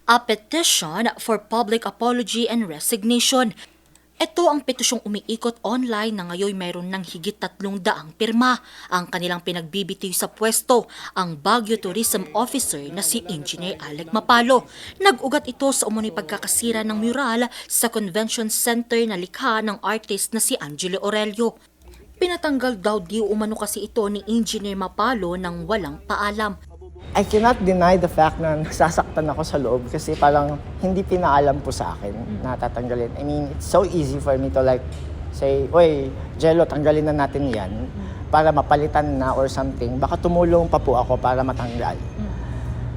A petition for public apology and resignation. Ito ang petisyong umiikot online na ngayon mayroon ng higit 300 pirma. Ang kanilang pinagbibitiw sa pwesto, ang Baguio Tourism Officer na si Engineer Alec Mapalo. Nag-ugat ito sa umunoy pagkakasira ng mural sa Convention Center na likha ng artist na si Angelo Aurelio. Pinatanggal daw di umano kasi ito ni Engineer Mapalo nang walang paalam. I cannot deny the fact na nasasaktan ako sa loob kasi parang hindi pinaalam po sa akin na tatanggalin. I mean, it's so easy for me to like say, "Oy, Jello, tanggalin na natin yan para mapalitan na or something." Baka tumulong pa po ako para matanggal.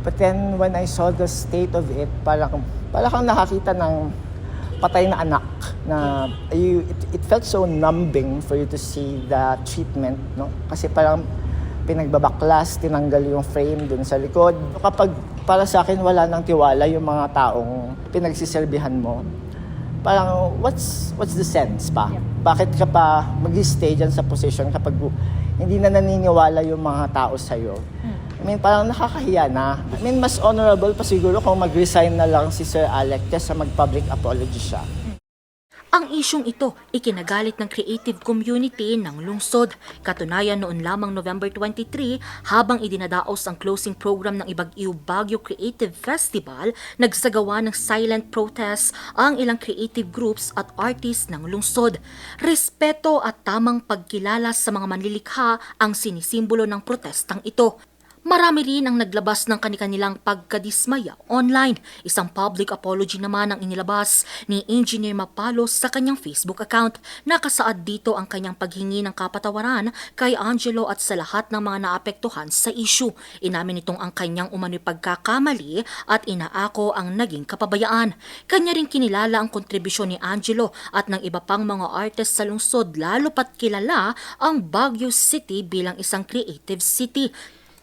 But then when I saw the state of it, parang kang nakakita ng patay na anak na it felt so numbing for you to see the treatment, no? Kasi parang pinagbabaklas, tinanggal yung frame dun sa likod. Kapag para sa akin wala nang tiwala yung mga taong pinagsiserbihan mo, parang what's the sense pa? Bakit ka pa mag-stay dyan sa position kapag hindi na naniniwala yung mga tao sa'yo? I mean, parang nakakahiya na. I mean, mas honorable pa siguro kung mag-resign na lang si Sir Alec kaysa mag-public apology siya. Ang isyong ito ikinagalit ng creative community ng lungsod. Katunayan noon lamang November 23, habang idinadaos ang closing program ng Ibag-iw Baguio Creative Festival, nagsagawa ng silent protest ang ilang creative groups at artists ng lungsod. Respeto at tamang pagkilala sa mga manlilikha ang sinisimbolo ng protestang ito. Marami rin ang naglabas ng kanilang pagkadismaya online. Isang public apology naman ang inilabas ni Engineer Mapalo sa kanyang Facebook account. Nakasaad dito ang kanyang paghingi ng kapatawaran kay Angelo at sa lahat ng mga naapektuhan sa issue. Inamin nitong ang kanyang umano'y pagkakamali at inaako ang naging kapabayaan. Kanya rin kinilala ang kontribusyon ni Angelo at ng iba pang mga artist sa lungsod, lalo pat kilala ang Baguio City bilang isang creative city.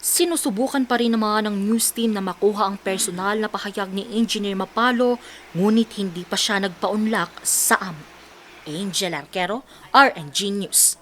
Sinusubukan pa rin naman ng news team na makuha ang personal na pahayag ni Engineer Mapalo, ngunit hindi pa siya nagpaunlak sa amo. Angel Arquero, RNG News.